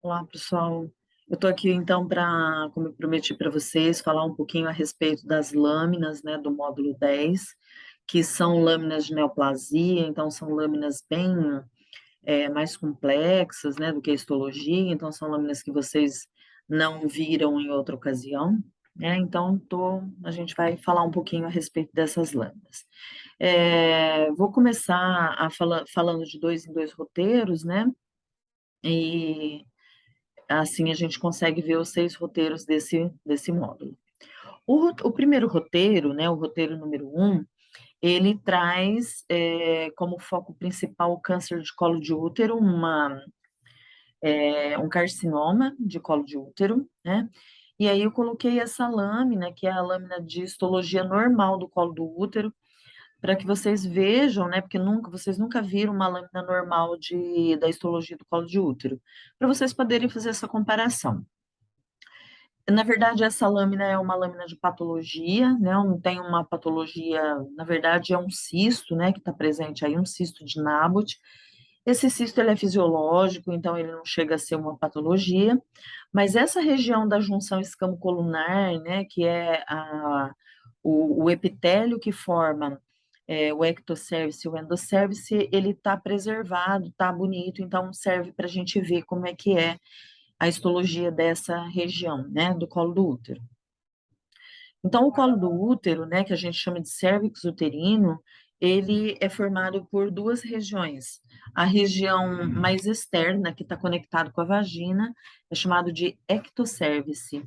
Olá, pessoal. Eu estou aqui, então, para, como eu prometi para vocês, falar um pouquinho a respeito das lâminas, né, do módulo 10, que são lâminas de neoplasia, então são lâminas bem mais complexas, né, do que a histologia, então são lâminas que vocês não viram em outra ocasião, né, então a gente vai falar um pouquinho a respeito dessas lâminas. Vou começar falando de dois em dois roteiros, né, e assim a gente consegue ver os 6 roteiros desse módulo. O primeiro roteiro, né, o roteiro número 1, ele traz como foco principal o câncer de colo de útero, um carcinoma de colo de útero, né? E aí eu coloquei essa lâmina, que é a lâmina de histologia normal do colo do útero, para que vocês vejam, né? Porque vocês nunca viram uma lâmina normal da histologia do colo de útero, para vocês poderem fazer essa comparação. Na verdade, essa lâmina é uma lâmina de patologia, né? Não tem uma patologia, na verdade, é um cisto, né? Que está presente aí, um cisto de Naboth. Esse cisto ele é fisiológico, então ele não chega a ser uma patologia, mas essa região da junção escamocolunar, né? Que é o epitélio que forma o ectocervice e o endocervice, ele está preservado, está bonito, então serve para a gente ver como é a histologia dessa região, né, do colo do útero. Então, o colo do útero, né, que a gente chama de cérvix uterino, ele é formado por duas regiões. A região mais externa, que está conectado com a vagina, é chamado de ectocervice.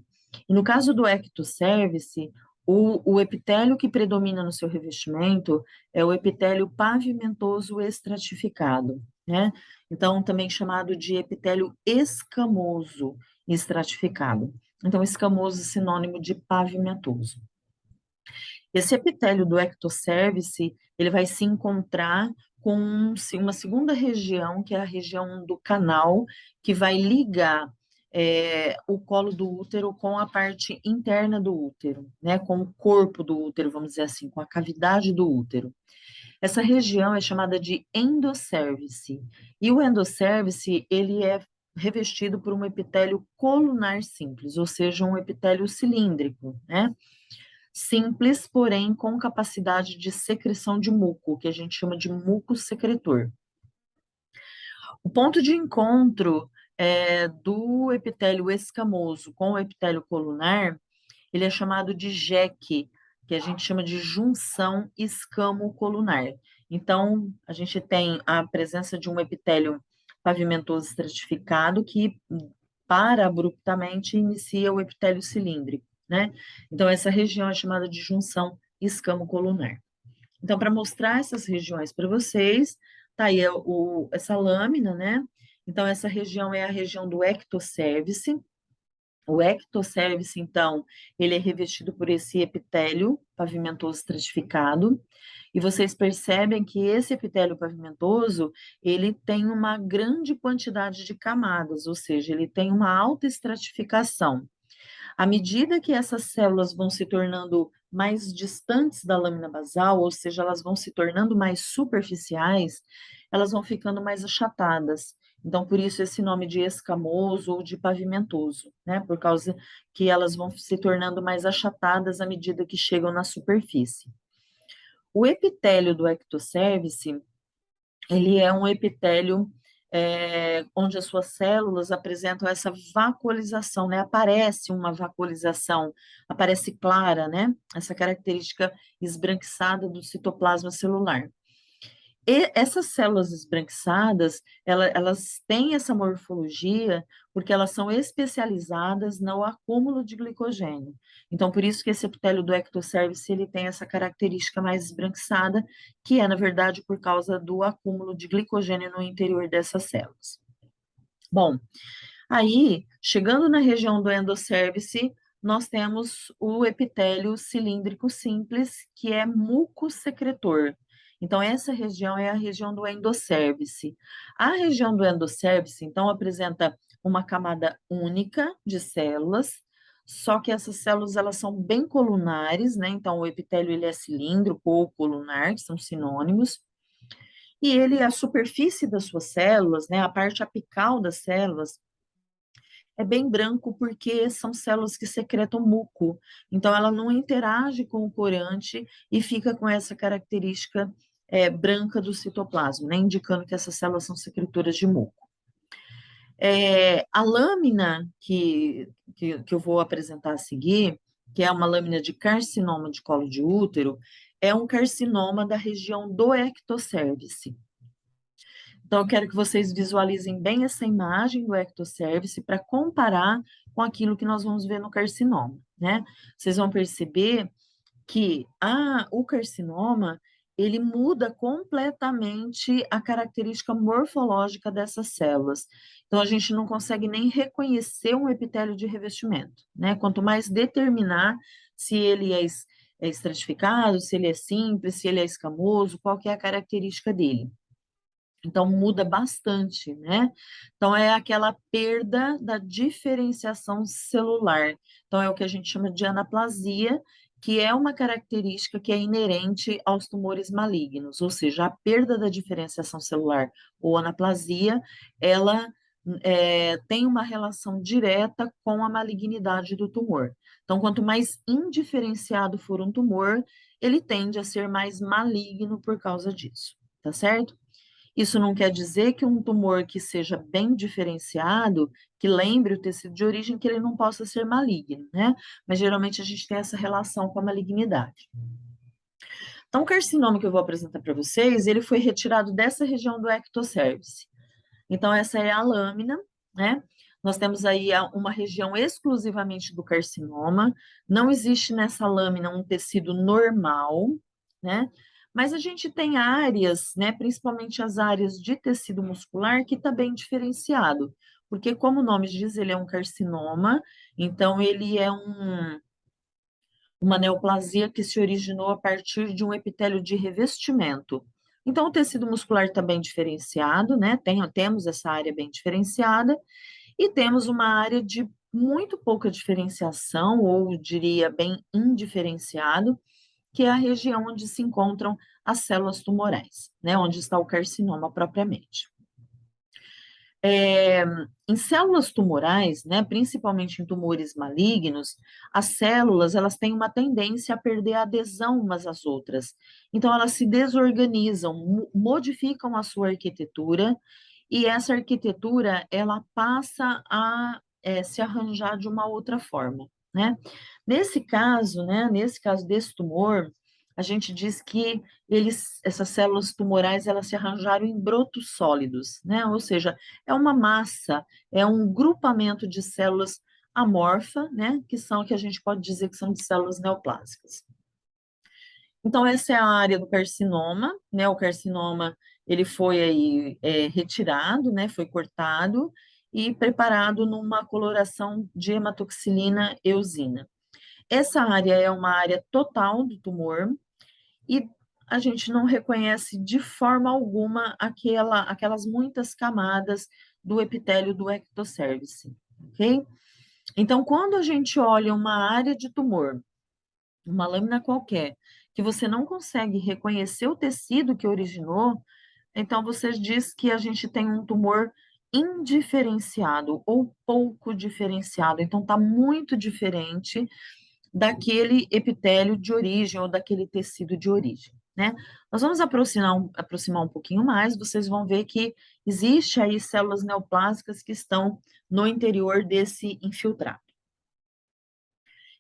E no caso do ectocervice, o epitélio que predomina no seu revestimento é o epitélio pavimentoso estratificado, né? Então, também chamado de epitélio escamoso estratificado. Então, escamoso é sinônimo de pavimentoso. Esse epitélio do ectocervice, ele vai se encontrar com uma segunda região, que é a região do canal, que vai ligar o colo do útero com a parte interna do útero, né, com o corpo do útero, vamos dizer assim, com a cavidade do útero. Essa região é chamada de endocervice, e o endocervice, ele é revestido por um epitélio colunar simples, ou seja, um epitélio cilíndrico, né? Simples, porém com capacidade de secreção de muco, que a gente chama de muco secretor. O ponto de encontro do epitélio escamoso com o epitélio colunar, ele é chamado de JEC, que a gente chama de junção escamo-colunar. Então, a gente tem a presença de um epitélio pavimentoso estratificado que para abruptamente e inicia o epitélio cilíndrico, né? Então, essa região é chamada de junção escamo-colunar. Então, para mostrar essas regiões para vocês, tá aí essa lâmina, né? Então, essa região é a região do ectocervice. O ectocervice, então, ele é revestido por esse epitélio pavimentoso estratificado, e vocês percebem que esse epitélio pavimentoso, ele tem uma grande quantidade de camadas, ou seja, ele tem uma alta estratificação. À medida que essas células vão se tornando mais distantes da lâmina basal, ou seja, elas vão se tornando mais superficiais, elas vão ficando mais achatadas. Então, por isso esse nome de escamoso ou de pavimentoso, né? Por causa que elas vão se tornando mais achatadas à medida que chegam na superfície. O epitélio do ectocervice, ele é um epitélio onde as suas células apresentam essa vacuolização, né? Aparece uma vacuolização, aparece clara, né? Essa característica esbranquiçada do citoplasma celular. E essas células esbranquiçadas, elas têm essa morfologia porque elas são especializadas no acúmulo de glicogênio. Então, por isso que esse epitélio do ectocervice, ele tem essa característica mais esbranquiçada, que é, na verdade, por causa do acúmulo de glicogênio no interior dessas células. Bom, aí, chegando na região do endocervice, nós temos o epitélio cilíndrico simples, que é mucosecretor. Então, essa região é a região do endocervice. A região do endocervice, então, apresenta uma camada única de células, só que essas células, elas são bem colunares, né? Então, o epitélio, ele é cilíndrico ou colunar, que são sinônimos, e ele, a superfície das suas células, né? A parte apical das células, é bem branco porque são células que secretam muco, então ela não interage com o corante e fica com essa característica branca do citoplasma, né, indicando que essas células são secretoras de muco. A lâmina que eu vou apresentar a seguir, que é uma lâmina de carcinoma de colo de útero, é um carcinoma da região do ectocervice. Então, eu quero que vocês visualizem bem essa imagem do ectocervice para comparar com aquilo que nós vamos ver no carcinoma, né? Vocês vão perceber que o carcinoma, ele muda completamente a característica morfológica dessas células. Então, a gente não consegue nem reconhecer um epitélio de revestimento, né? Quanto mais determinar se ele é estratificado, se ele é simples, se ele é escamoso, qual que é a característica dele. Então, muda bastante, né? Então, é aquela perda da diferenciação celular. Então, é o que a gente chama de anaplasia, que é uma característica que é inerente aos tumores malignos, ou seja, a perda da diferenciação celular ou anaplasia, ela tem uma relação direta com a malignidade do tumor. Então, quanto mais indiferenciado for um tumor, ele tende a ser mais maligno por causa disso, tá certo? Isso não quer dizer que um tumor que seja bem diferenciado, que lembre o tecido de origem, que ele não possa ser maligno, né? Mas geralmente a gente tem essa relação com a malignidade. Então, o carcinoma que eu vou apresentar para vocês, ele foi retirado dessa região do ectocervice. Então, essa é a lâmina, né? Nós temos aí uma região exclusivamente do carcinoma, não existe nessa lâmina um tecido normal, né? Mas a gente tem áreas, né, principalmente as áreas de tecido muscular, que está bem diferenciado, porque, como o nome diz, ele é um carcinoma, então ele é uma neoplasia que se originou a partir de um epitélio de revestimento. Então, o tecido muscular está bem diferenciado, né? Temos essa área bem diferenciada, e temos uma área de muito pouca diferenciação, ou diria bem indiferenciado, que é a região onde se encontram as células tumorais, né? Onde está o carcinoma propriamente. Em células tumorais, né, principalmente em tumores malignos, as células elas têm uma tendência a perder a adesão umas às outras. Então, elas se desorganizam, modificam a sua arquitetura, e essa arquitetura ela passa a se arranjar de uma outra forma, né? Nesse caso desse tumor, a gente diz que essas células tumorais elas se arranjaram em brotos sólidos, né? Ou seja, é uma massa, é um grupamento de células amorfa, né? Que a gente pode dizer que são de células neoplásicas. Então, essa é a área do carcinoma, né? O carcinoma, ele foi aí retirado, né? Foi cortado e preparado numa coloração de hematoxilina eosina. Essa área é uma área total do tumor e a gente não reconhece de forma alguma aquelas muitas camadas do epitélio do ectocervice, ok? Então, quando a gente olha uma área de tumor, uma lâmina qualquer, que você não consegue reconhecer o tecido que originou, então você diz que a gente tem um tumor indiferenciado ou pouco diferenciado. Então, está muito diferente daquele epitélio de origem ou daquele tecido de origem, né? Nós vamos aproximar um pouquinho mais, vocês vão ver que existe aí células neoplásicas que estão no interior desse infiltrado.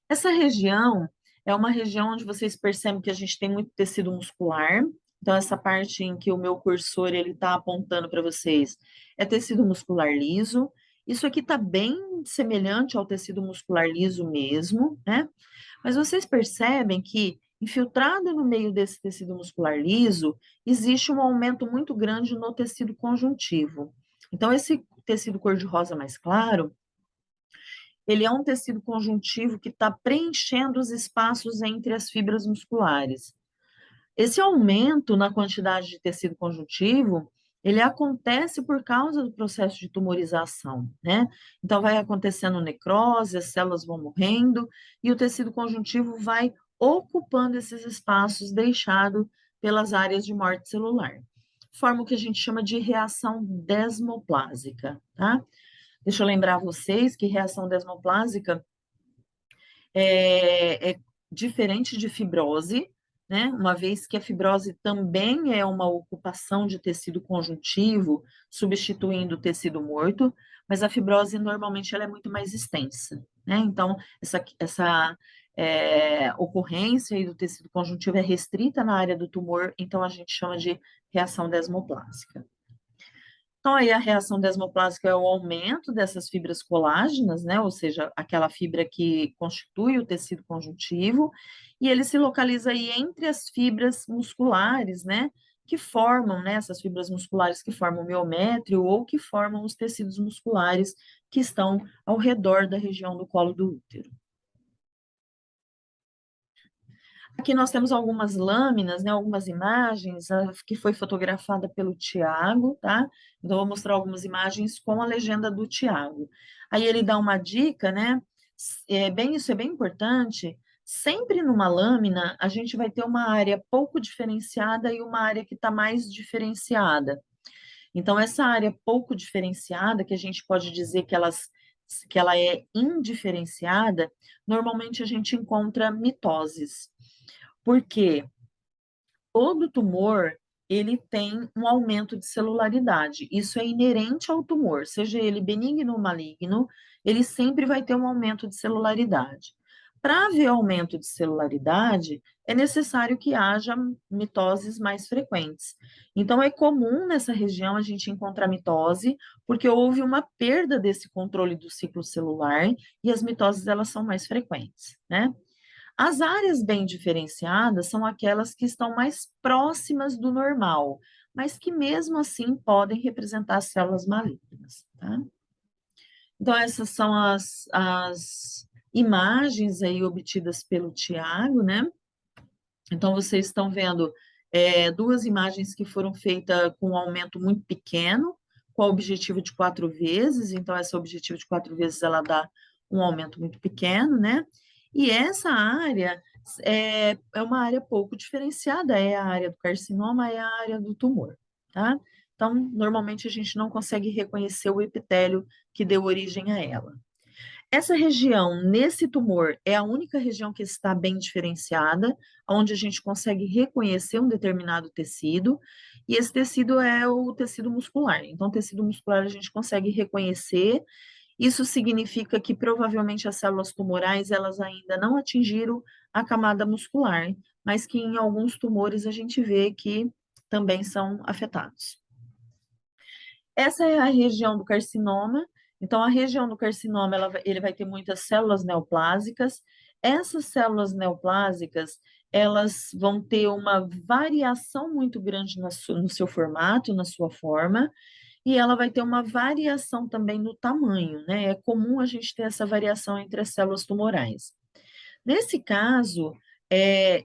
Essa região é uma região onde vocês percebem que a gente tem muito tecido muscular. Então, essa parte em que o meu cursor ele está apontando para vocês é tecido muscular liso. Isso aqui está bem semelhante ao tecido muscular liso mesmo, né? Mas vocês percebem que, infiltrado no meio desse tecido muscular liso, existe um aumento muito grande no tecido conjuntivo. Então, esse tecido cor-de-rosa mais claro, ele é um tecido conjuntivo que está preenchendo os espaços entre as fibras musculares. Esse aumento na quantidade de tecido conjuntivo, ele acontece por causa do processo de tumorização, né? Então, vai acontecendo necrose, as células vão morrendo, e o tecido conjuntivo vai ocupando esses espaços deixados pelas áreas de morte celular. Forma o que a gente chama de reação desmoplásica, tá? Deixa eu lembrar vocês que reação desmoplásica é diferente de fibrose, né? Uma vez que a fibrose também é uma ocupação de tecido conjuntivo, substituindo o tecido morto, mas a fibrose normalmente ela é muito mais extensa, né? Então, essa ocorrência aí do tecido conjuntivo é restrita na área do tumor, então a gente chama de reação desmoplásica. Então, aí a reação desmoplásica é o aumento dessas fibras colágenas, né? Ou seja, aquela fibra que constitui o tecido conjuntivo, e ele se localiza aí entre as fibras musculares, né? Que formam, né? Essas fibras musculares que formam o miométrio ou que formam os tecidos musculares que estão ao redor da região do colo do útero. Aqui nós temos algumas lâminas, né, algumas imagens que foi fotografada pelo Tiago, tá? Então, eu vou mostrar algumas imagens com a legenda do Tiago. Aí ele dá uma dica, né? Isso é bem importante. Sempre numa lâmina, a gente vai ter uma área pouco diferenciada e uma área que está mais diferenciada. Então, essa área pouco diferenciada, que a gente pode dizer que ela é indiferenciada, normalmente a gente encontra mitoses. Porque todo tumor, ele tem um aumento de celularidade. Isso é inerente ao tumor, seja ele benigno ou maligno, ele sempre vai ter um aumento de celularidade. Para haver aumento de celularidade, é necessário que haja mitoses mais frequentes. Então, é comum nessa região a gente encontrar mitose, porque houve uma perda desse controle do ciclo celular e as mitoses elas são mais frequentes, né? As áreas bem diferenciadas são aquelas que estão mais próximas do normal, mas que mesmo assim podem representar células malignas, tá? Então, essas são as imagens aí obtidas pelo Tiago, né? Então, vocês estão vendo duas imagens que foram feitas com um aumento muito pequeno, com o objetivo de 4 vezes. Então, essa objetivo de 4 vezes, ela dá um aumento muito pequeno, né? E essa área é uma área pouco diferenciada, é a área do carcinoma, é a área do tumor, tá? Então, normalmente a gente não consegue reconhecer o epitélio que deu origem a ela. Essa região, nesse tumor, é a única região que está bem diferenciada, onde a gente consegue reconhecer um determinado tecido, e esse tecido é o tecido muscular. Então, o tecido muscular a gente consegue reconhecer. Isso significa que provavelmente as células tumorais, elas ainda não atingiram a camada muscular, mas que em alguns tumores a gente vê que também são afetados. Essa é a região do carcinoma. Então, a região do carcinoma, ele vai ter muitas células neoplásicas. Essas células neoplásicas, elas vão ter uma variação muito grande no seu formato, na sua forma, e ela vai ter uma variação também no tamanho, né? É comum a gente ter essa variação entre as células tumorais. Nesse caso,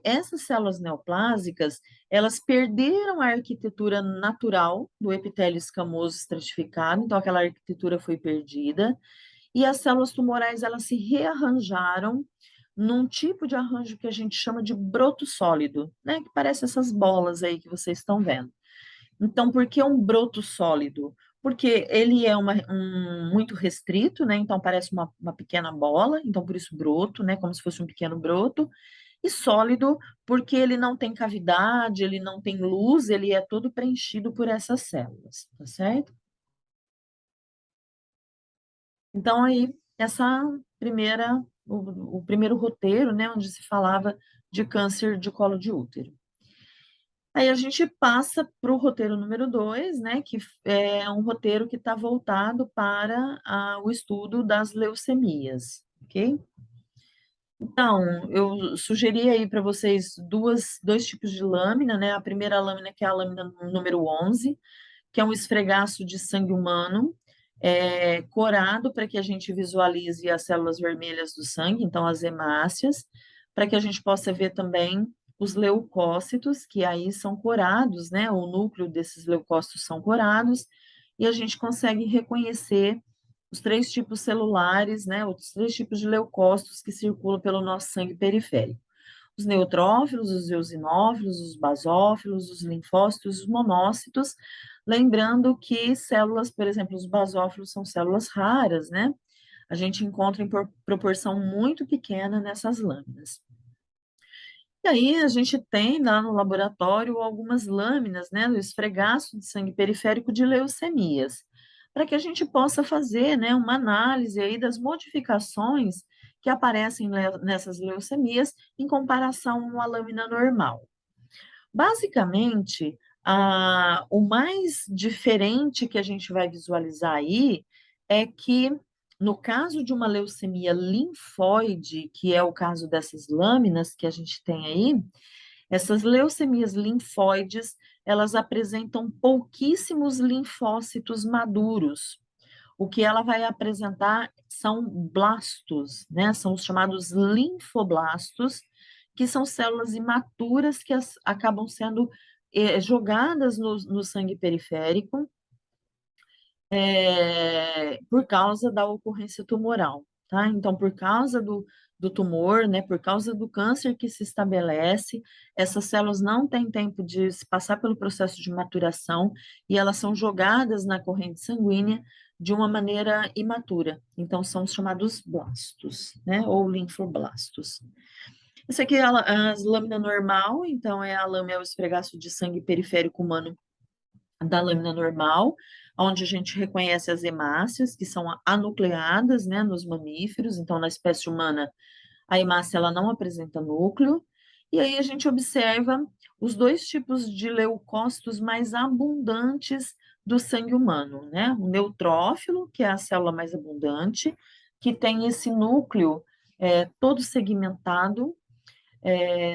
essas células neoplásicas, elas perderam a arquitetura natural do epitélio escamoso estratificado, então aquela arquitetura foi perdida, e as células tumorais, elas se rearranjaram num tipo de arranjo que a gente chama de broto sólido, né? Que parece essas bolas aí que vocês estão vendo. Então, por que um broto sólido? Porque ele é muito restrito, né? Então parece uma pequena bola, então por isso broto, né? Como se fosse um pequeno broto. E sólido, porque ele não tem cavidade, ele não tem luz, ele é todo preenchido por essas células, tá certo? Então aí, o primeiro roteiro, né? Onde se falava de câncer de colo de útero. Aí a gente passa para o roteiro número 2, né, que é um roteiro que está voltado para o estudo das leucemias, ok? Então, eu sugeri aí para vocês dois tipos de lâmina, né? A primeira lâmina, que é a lâmina número 11, que é um esfregaço de sangue humano, corado para que a gente visualize as células vermelhas do sangue, então as hemácias, para que a gente possa ver também os leucócitos, que aí são corados, né? O núcleo desses leucócitos são corados, e a gente consegue reconhecer os 3 tipos celulares, né? Os 3 tipos de leucócitos que circulam pelo nosso sangue periférico. Os neutrófilos, os eosinófilos, os basófilos, os linfócitos, os monócitos, Lembrando que células, por exemplo, os basófilos são células raras, né? A gente encontra em proporção muito pequena nessas lâminas. E aí a gente tem lá no laboratório algumas lâminas, né, do esfregaço de sangue periférico de leucemias, para que a gente possa fazer, né, uma análise aí das modificações que aparecem nessas leucemias em comparação à lâmina normal. Basicamente, o mais diferente que a gente vai visualizar aí é que, no caso de uma leucemia linfóide, que é o caso dessas lâminas que a gente tem aí, essas leucemias linfóides, elas apresentam pouquíssimos linfócitos maduros. O que ela vai apresentar são blastos, né? São os chamados linfoblastos, que são células imaturas que acabam sendo jogadas no sangue periférico por causa da ocorrência tumoral, tá? Então, por causa do tumor, né, por causa do câncer que se estabelece, essas células não têm tempo de se passar pelo processo de maturação e elas são jogadas na corrente sanguínea de uma maneira imatura. Então, são os chamados blastos, né, ou linfoblastos. Essa aqui é a lâmina normal, então é a lâmina, é o esfregaço de sangue periférico humano da lâmina normal, onde a gente reconhece as hemácias, que são anucleadas, né, nos mamíferos, então na espécie humana a hemácia ela não apresenta núcleo, e aí a gente observa os dois tipos de leucócitos mais abundantes do sangue humano, né? O neutrófilo, que é a célula mais abundante, que tem esse núcleo todo segmentado.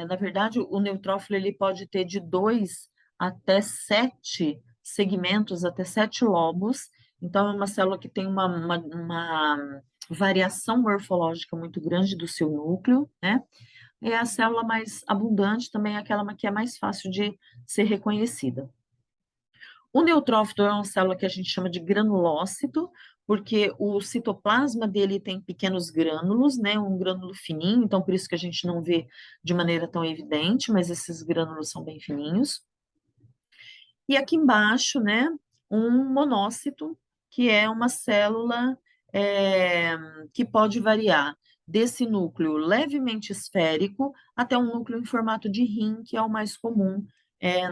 Na verdade, o neutrófilo ele pode ter de 2 até 7 segmentos, até 7 lobos. Então, é uma célula que tem uma variação morfológica muito grande do seu núcleo, né? É a célula mais abundante, também é aquela que é mais fácil de ser reconhecida. O neutrófilo é uma célula que a gente chama de granulócito, porque o citoplasma dele tem pequenos grânulos, né, um grânulo fininho, então por isso que a gente não vê de maneira tão evidente, mas esses grânulos são bem fininhos. E aqui embaixo, né, um monócito, que é uma célula que pode variar desse núcleo levemente esférico até um núcleo em formato de rim, que é o mais comum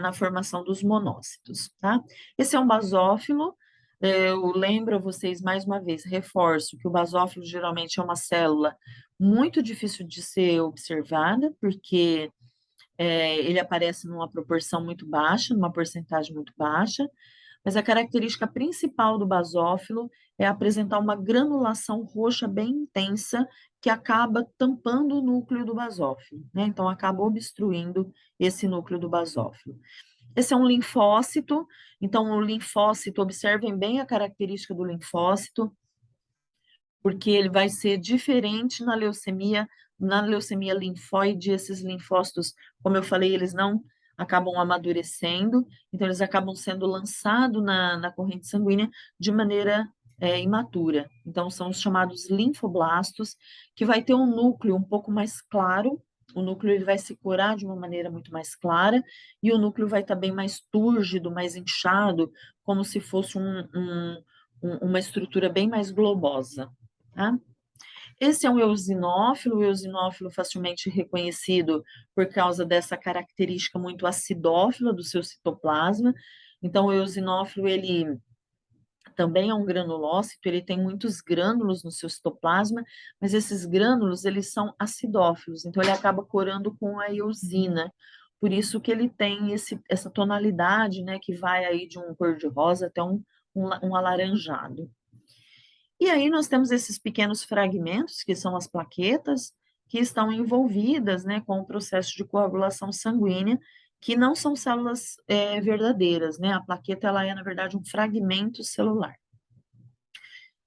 na formação dos monócitos, tá? Esse é um basófilo. Eu lembro a vocês mais uma vez, reforço que o basófilo geralmente é uma célula muito difícil de ser observada, porque ele aparece numa proporção muito baixa, numa porcentagem muito baixa, mas a característica principal do basófilo é apresentar uma granulação roxa bem intensa que acaba tampando o núcleo do basófilo, né? Então, acaba obstruindo esse núcleo do basófilo. Esse é um linfócito, então o linfócito, observem bem a característica do linfócito, porque ele vai ser diferente na leucemia linfóide, esses linfócitos, como eu falei, eles não acabam amadurecendo, então eles acabam sendo lançados na corrente sanguínea de maneira imatura. Então, são os chamados linfoblastos, que vai ter um núcleo um pouco mais claro, o núcleo ele vai se curar de uma maneira muito mais clara, e o núcleo vai estar bem mais túrgido, mais inchado, como se fosse uma estrutura bem mais globosa. Tá? Esse é um eosinófilo, o eosinófilo facilmente reconhecido por causa dessa característica muito acidófila do seu citoplasma. Então, o eosinófilo, ele também é um granulócito, ele tem muitos grânulos no seu citoplasma, mas esses grânulos, eles são acidófilos, então ele acaba corando com a eosina, por isso que ele tem essa tonalidade, né, que vai aí de um cor-de-rosa até um alaranjado. E aí nós temos esses pequenos fragmentos, que são as plaquetas, que estão envolvidas, né, com o processo de coagulação sanguínea, que não são células verdadeiras, né? A plaqueta, ela é, na verdade, um fragmento celular.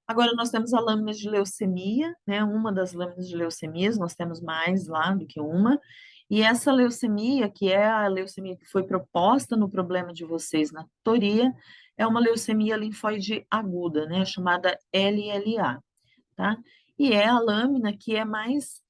Agora, nós temos a lâmina de leucemia, né? Uma das lâminas de leucemias, nós temos mais lá do que uma, e essa leucemia, que é a leucemia que foi proposta no problema de vocês na tutoria, é uma leucemia linfóide aguda, né? Chamada LLA, tá? E é a lâmina que é mais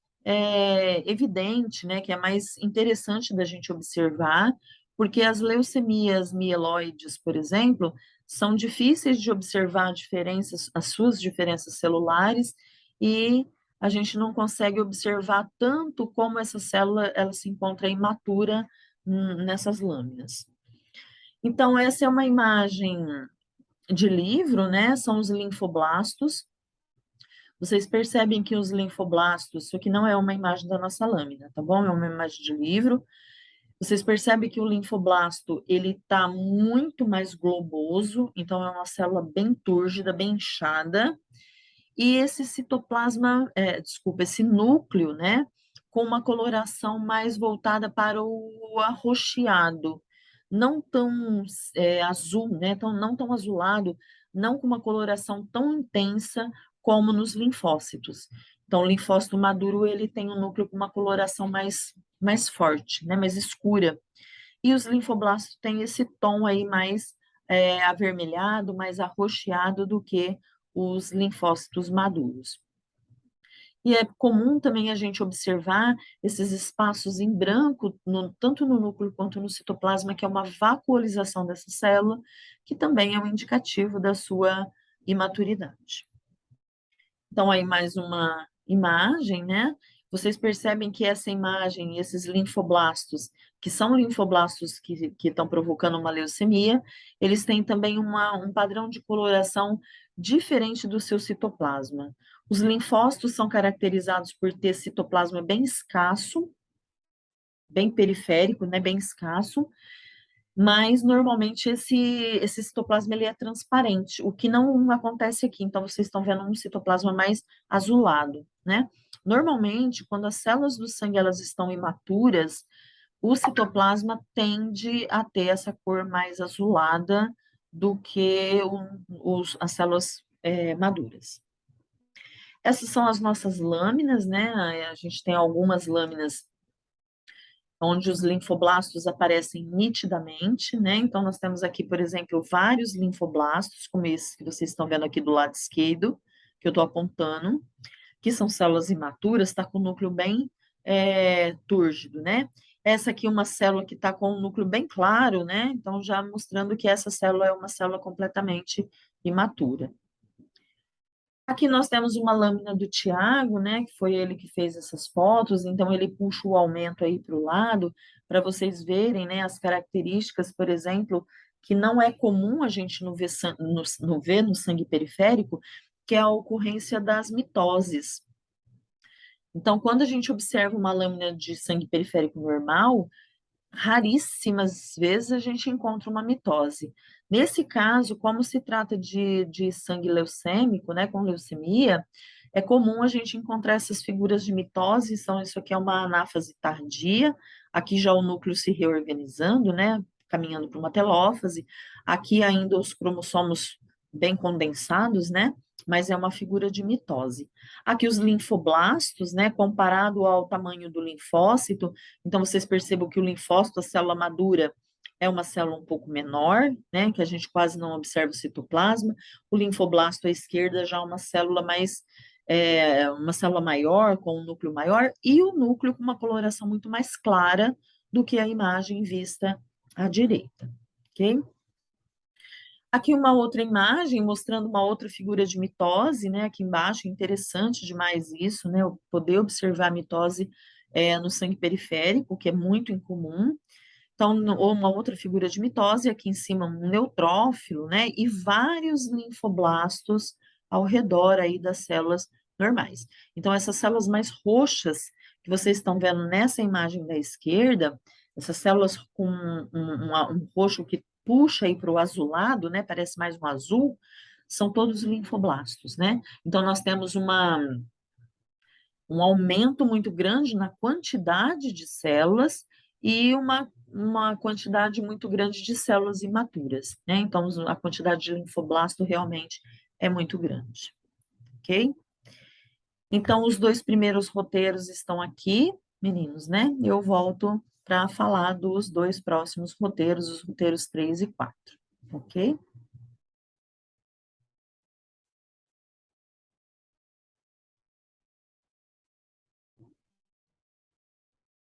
evidente, né? Que é mais interessante da gente observar, porque as leucemias mieloides, por exemplo, são difíceis de observar diferenças, as suas diferenças celulares, e a gente não consegue observar tanto como essa célula ela se encontra imatura nessas lâminas. Então, essa é uma imagem de livro, né? São os linfoblastos. Vocês percebem que os linfoblastos, isso aqui não é uma imagem da nossa lâmina, tá bom? É uma imagem de livro. Vocês percebem que o linfoblasto, ele está muito mais globoso, então é uma célula bem túrgida, bem inchada, e esse citoplasma, desculpa, esse núcleo, né, com uma coloração mais voltada para o arroxeado, não tão azul, né, não tão azulado, não com uma coloração tão intensa como nos linfócitos. Então, o linfócito maduro, ele tem um núcleo com uma coloração mais forte, né, mais escura. E os linfoblastos têm esse tom aí mais avermelhado, mais arroxeado do que os linfócitos maduros. E é comum também a gente observar esses espaços em branco, tanto no núcleo quanto no citoplasma, que é uma vacuolização dessa célula, que também é um indicativo da sua imaturidade. Então, aí mais uma imagem, né? Vocês percebem que essa imagem, esses linfoblastos, que são linfoblastos que estão provocando uma leucemia, eles têm também um padrão de coloração diferente do seu citoplasma. Os linfócitos são caracterizados por ter citoplasma bem escasso, bem periférico, né, bem escasso, mas normalmente esse citoplasma ele é transparente, o que não acontece aqui. Então, vocês estão vendo um citoplasma mais azulado, né? Normalmente, quando as células do sangue elas estão imaturas, o citoplasma tende a ter essa cor mais azulada do que as células maduras. Essas são as nossas lâminas, né? A gente tem algumas lâminas onde os linfoblastos aparecem nitidamente, né? Então, nós temos aqui, por exemplo, vários linfoblastos, como esse que vocês estão vendo aqui do lado esquerdo, que eu estou apontando, que são células imaturas, está com o núcleo bem túrgido, né? Essa aqui é uma célula que está com o núcleo bem claro, né? Então, já mostrando que essa célula é uma célula completamente imatura. Aqui nós temos uma lâmina do Tiago, né, que foi ele que fez essas fotos, então ele puxa o aumento aí para o lado, para vocês verem, né, as características, por exemplo, que não é comum a gente não ver no sangue periférico, que é a ocorrência das mitoses. Então, quando a gente observa uma lâmina de sangue periférico normal, raríssimas vezes a gente encontra uma mitose. Nesse caso, como se trata de sangue leucêmico, né, com leucemia, é comum a gente encontrar essas figuras de mitose. Então, isso aqui é uma anáfase tardia, aqui já o núcleo se reorganizando, né, caminhando para uma telófase, aqui ainda os cromossomos bem condensados, né, mas é uma figura de mitose. Aqui os linfoblastos, né, comparado ao tamanho do linfócito, então vocês percebam que o linfócito, a célula madura, é uma célula um pouco menor, né, que a gente quase não observa o citoplasma. O linfoblasto à esquerda já é uma célula uma célula maior, com um núcleo maior, e o núcleo com uma coloração muito mais clara do que a imagem vista à direita, ok? Aqui uma outra imagem mostrando uma outra figura de mitose, né? Aqui embaixo, interessante demais isso, né? Poder observar a mitose no sangue periférico, que é muito incomum. Então, ou uma outra figura de mitose, aqui em cima um neutrófilo, né? E vários linfoblastos ao redor aí das células normais. Então, essas células mais roxas que vocês estão vendo nessa imagem da esquerda, essas células com um roxo que puxa aí para o azulado, né? Parece mais um azul, são todos linfoblastos, né? Então, nós temos um aumento muito grande na quantidade de células e uma quantidade muito grande de células imaturas, né? Então, a quantidade de linfoblasto realmente é muito grande, ok? Então, os dois primeiros roteiros estão aqui, meninos, né? Eu volto para falar dos dois próximos roteiros, os roteiros 3 e 4, ok?